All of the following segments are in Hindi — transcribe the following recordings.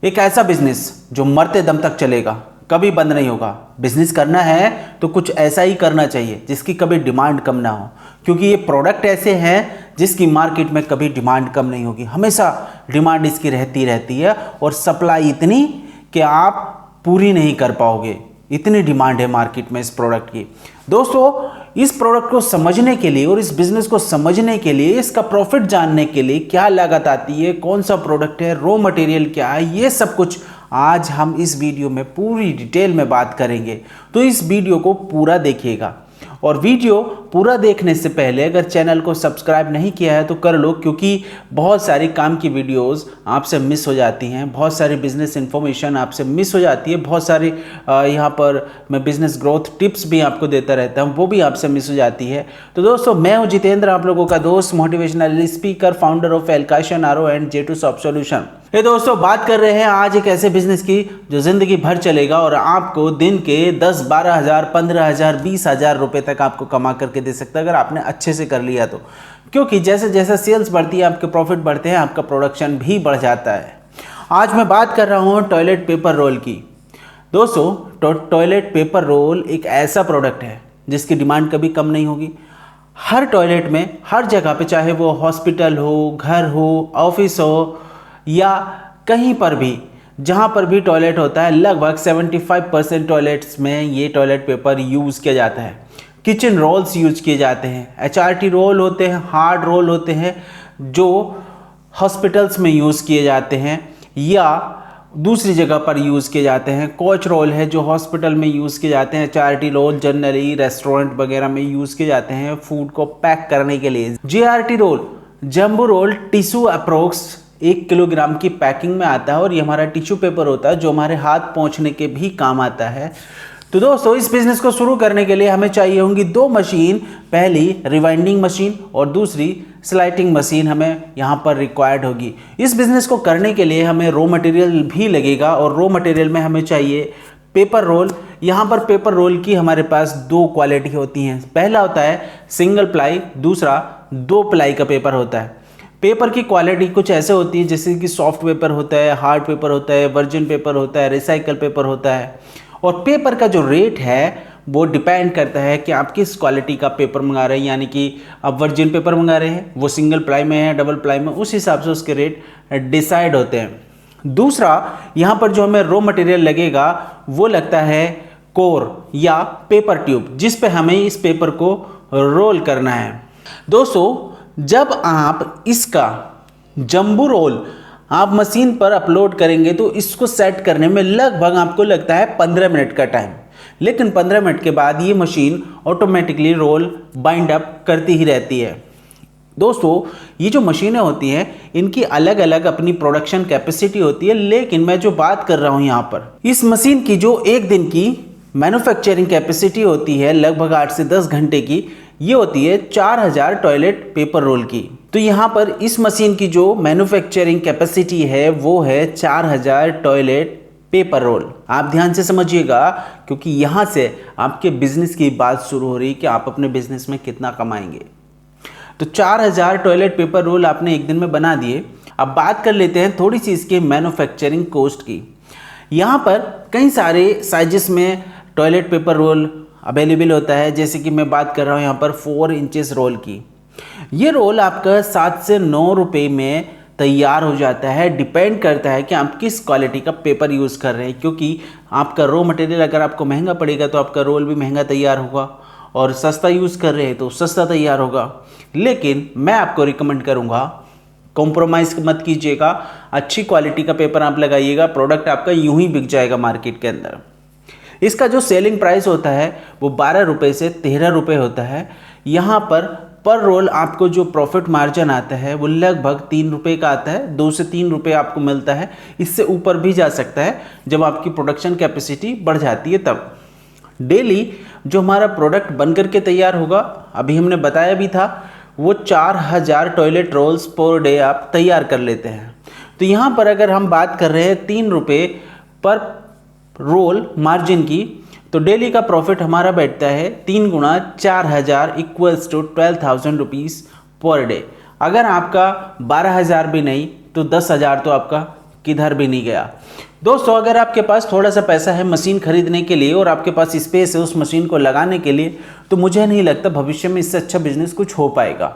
एक ऐसा बिजनेस जो मरते दम तक चलेगा, कभी बंद नहीं होगा। बिजनेस करना है तो कुछ ऐसा ही करना चाहिए जिसकी कभी डिमांड कम ना हो, क्योंकि ये प्रोडक्ट ऐसे हैं जिसकी मार्केट में कभी डिमांड कम नहीं होगी। हमेशा डिमांड इसकी रहती है और सप्लाई इतनी कि आप पूरी नहीं कर पाओगे, इतनी डिमांड है मार्केट में इस प्रोडक्ट की। दोस्तों, इस प्रोडक्ट को समझने के लिए और इस बिजनेस को समझने के लिए, इसका प्रॉफिट जानने के लिए, क्या लागत आती है, कौन सा प्रोडक्ट है, रॉ मटेरियल क्या है, ये सब कुछ आज हम इस वीडियो में पूरी डिटेल में बात करेंगे। तो इस वीडियो को पूरा देखिएगा और वीडियो पूरा देखने से पहले अगर चैनल को सब्सक्राइब नहीं किया है तो कर लो, क्योंकि बहुत सारी काम की वीडियोस आपसे मिस हो जाती हैं, बहुत सारी बिजनेस इन्फॉर्मेशन आपसे मिस हो जाती है, बहुत सारी यहाँ पर मैं बिजनेस ग्रोथ टिप्स भी आपको देता रहता हूँ, वो भी आपसे मिस हो जाती है। तो दोस्तों, मैं हूँ जितेंद्र, आप लोगों का दोस्त, मोटिवेशनल स्पीकर, फाउंडर ऑफ एलकाशन आरो एंड J2 सॉफ्ट सॉल्यूशन। ये दोस्तों, बात कर रहे हैं आज एक ऐसे बिजनेस की जो जिंदगी भर चलेगा और आपको दिन के 10-12 हज़ार, 15 हज़ार, 20 हज़ार रुपये तक आपको कमा करके दे सकता है अगर आपने अच्छे से कर लिया तो। क्योंकि जैसे जैसे सेल्स बढ़ती है, आपके प्रॉफिट बढ़ते हैं, आपका प्रोडक्शन भी बढ़ जाता है। आज मैं बात कर रहा हूँ टॉयलेट पेपर रोल की। दोस्तों, टॉयलेट पेपर रोल एक ऐसा प्रोडक्ट है जिसकी डिमांड कभी कम नहीं होगी। हर टॉयलेट में, हर जगह पे, चाहे वो हॉस्पिटल हो, घर हो, ऑफिस हो या कहीं पर भी, जहाँ पर भी टॉयलेट होता है, लगभग 75% टॉयलेट्स में ये टॉयलेट पेपर यूज़ किया जाता है। किचन रोल्स यूज किए जाते हैं, HRT रोल होते हैं, हार्ड रोल होते हैं जो हॉस्पिटल्स में यूज़ किए जाते हैं या दूसरी जगह पर यूज़ किए जाते हैं। कोच रोल है जो हॉस्पिटल में यूज़ किए जाते हैं। HRT रोल जनरली रेस्टोरेंट वगैरह में यूज़ किए जाते हैं फूड को पैक करने के लिए। JRT roll, jumbo roll, tissue approx 1 kilogram की पैकिंग में आता है और ये हमारा टिश्यू पेपर होता है जो हमारे हाथ पोंछने के भी काम आता है। तो दोस्तों, इस बिज़नेस को शुरू करने के लिए हमें चाहिए होंगी 2 मशीन। पहली रिवाइंडिंग मशीन और दूसरी स्लाइटिंग मशीन हमें यहाँ पर रिक्वायर्ड होगी। इस बिज़नेस को करने के लिए हमें रॉ मटेरियल भी लगेगा और रॉ मटेरियल में हमें चाहिए पेपर रोल। यहाँ पर पेपर रोल की हमारे पास 2 क्वालिटी होती हैं। पहला होता है सिंगल प्लाई, दूसरा 2 प्लाई का पेपर होता है। पेपर की क्वालिटी कुछ ऐसे होती है जैसे कि सॉफ्ट पेपर होता है, हार्ड पेपर होता है, वर्जिन पेपर होता है, रिसाइकल पेपर होता है। और पेपर का जो रेट है वो डिपेंड करता है कि आप किस क्वालिटी का पेपर मंगा रहे हैं। यानी कि आप वर्जिन पेपर मंगा रहे हैं, वो सिंगल प्लाई में है, डबल प्लाई में, उस हिसाब से उसके रेट डिसाइड होते हैं। दूसरा, यहाँ पर जो हमें रॉ मटेरियल लगेगा वो लगता है कोर या पेपर ट्यूब, जिस पे हमें इस पेपर को रोल करना है। दोस्तों, जब आप इसका जंबू रोल आप मशीन पर अपलोड करेंगे तो इसको सेट करने में लगभग आपको लगता है 15 मिनट का टाइम। लेकिन 15 मिनट के बाद ये machine automatically roll bind up करती ही रहती है। दोस्तों, ये जो मशीनें होती हैं इनकी अलग अलग अपनी प्रोडक्शन कैपेसिटी होती है, लेकिन मैं जो बात कर रहा हूँ यहाँ पर, इस मशीन की जो एक दिन की मैन्युफैक्चरिंग कैपेसिटी होती है लगभग 8 से 10 घंटे की, ये होती है 4000 टॉयलेट पेपर रोल की। तो यहाँ पर इस मशीन की जो मैन्युफैक्चरिंग कैपेसिटी है वो है 4000 टॉयलेट पेपर रोल। आप ध्यान से समझिएगा, क्योंकि यहाँ से आपके बिजनेस की बात शुरू हो रही है कि आप अपने बिजनेस में कितना कमाएंगे। तो 4000 टॉयलेट पेपर रोल आपने एक दिन में बना दिए। अब बात कर लेते हैं थोड़ी सी इसके मैन्युफैक्चरिंग कॉस्ट की। यहाँ पर कई सारे साइजेस में टॉयलेट पेपर रोल अवेलेबल होता है, जैसे कि मैं बात कर रहा हूँ यहाँ पर 4 इंचेस रोल की। ये रोल आपका 7 से 9 रुपये में तैयार हो जाता है। डिपेंड करता है कि आप किस क्वालिटी का पेपर यूज़ कर रहे हैं, क्योंकि आपका रॉ मटेरियल अगर आपको महंगा पड़ेगा तो आपका रोल भी महंगा तैयार होगा, और सस्ता यूज़ कर रहे हैं तो सस्ता तैयार होगा। लेकिन मैं आपको रिकमेंड करूँगा, कॉम्प्रोमाइज़ मत कीजिएगा, अच्छी क्वालिटी का पेपर आप लगाइएगा, प्रोडक्ट आपका यूँ ही बिक जाएगा मार्केट के अंदर। इसका जो सेलिंग प्राइस होता है वो 12 रुपये से 13 रुपये होता है। यहाँ पर रोल आपको जो प्रॉफिट मार्जिन आता है वो लगभग 3 रुपये का आता है, 2 से 3 रुपये आपको मिलता है। इससे ऊपर भी जा सकता है जब आपकी प्रोडक्शन कैपेसिटी बढ़ जाती है तब। डेली जो हमारा प्रोडक्ट बन करके तैयार होगा, अभी हमने बताया भी था, वो 4000 टॉयलेट रोल्स पर डे आप तैयार कर लेते हैं। तो यहाँ पर अगर हम बात कर रहे हैं 3 रुपये पर रोल मार्जिन की, तो डेली का प्रॉफिट हमारा बैठता है 3 गुना 4000 equals to 12,000 rupees per day. अगर आपका 12,000 भी नहीं तो 10,000 तो आपका किधर भी नहीं गया। दोस्तों, अगर आपके पास थोड़ा सा पैसा है मशीन खरीदने के लिए और आपके पास स्पेस है उस मशीन को लगाने के लिए, तो मुझे नहीं लगता भविष्य में इससे अच्छा बिजनेस कुछ हो पाएगा।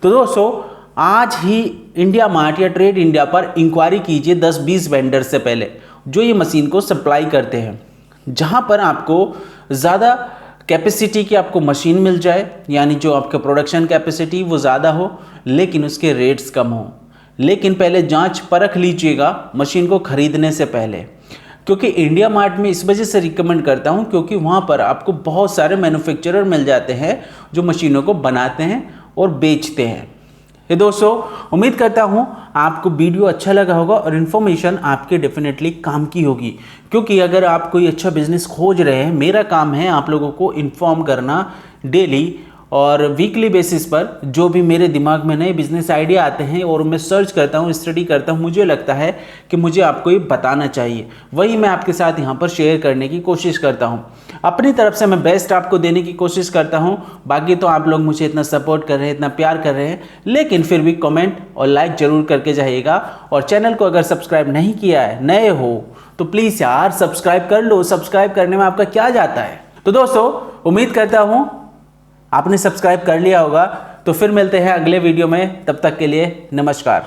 तो दोस्तों, आज ही इंडिया मार्ट या ट्रेड इंडिया पर इंक्वायरी कीजिए 10-20 वेंडर से पहले जो ये मशीन को सप्लाई करते हैं, जहां पर आपको ज़्यादा कैपेसिटी की आपको मशीन मिल जाए, यानी जो आपका प्रोडक्शन कैपेसिटी वो ज़्यादा हो लेकिन उसके रेट्स कम हो। लेकिन पहले जांच परख लीजिएगा मशीन को खरीदने से पहले, क्योंकि इंडिया मार्ट में इस वजह से रिकमेंड करता हूं क्योंकि वहां पर आपको बहुत सारे मैन्युफैक्चरर मिल जाते हैं जो मशीनों को बनाते हैं और बेचते हैं। ये दोस्तों, उम्मीद करता हूं आपको वीडियो अच्छा लगा होगा और इन्फॉर्मेशन आपके डेफिनेटली काम की होगी, क्योंकि अगर आप कोई अच्छा बिजनेस खोज रहे हैं, मेरा काम है आप लोगों को इन्फॉर्म करना डेली और वीकली बेसिस पर। जो भी मेरे दिमाग में नए बिजनेस आइडिया आते हैं और मैं सर्च करता हूँ, स्टडी करता हूँ, मुझे लगता है कि मुझे आपको ये बताना चाहिए, वही मैं आपके साथ यहाँ पर शेयर करने की कोशिश करता हूँ। अपनी तरफ से मैं बेस्ट आपको देने की कोशिश करता हूँ। बाकी तो आप लोग मुझे इतना सपोर्ट कर रहे हैं, इतना प्यार कर रहे हैं, लेकिन फिर भी कमेंट और लाइक ज़रूर करके जाइएगा। और चैनल को अगर सब्सक्राइब नहीं किया है, नए हो तो प्लीज़ यार सब्सक्राइब कर लो। सब्सक्राइब करने में आपका क्या जाता है। तो दोस्तों, उम्मीद करता हूँ आपने सब्सक्राइब कर लिया होगा। तो फिर मिलते हैं अगले वीडियो में, तब तक के लिए नमस्कार।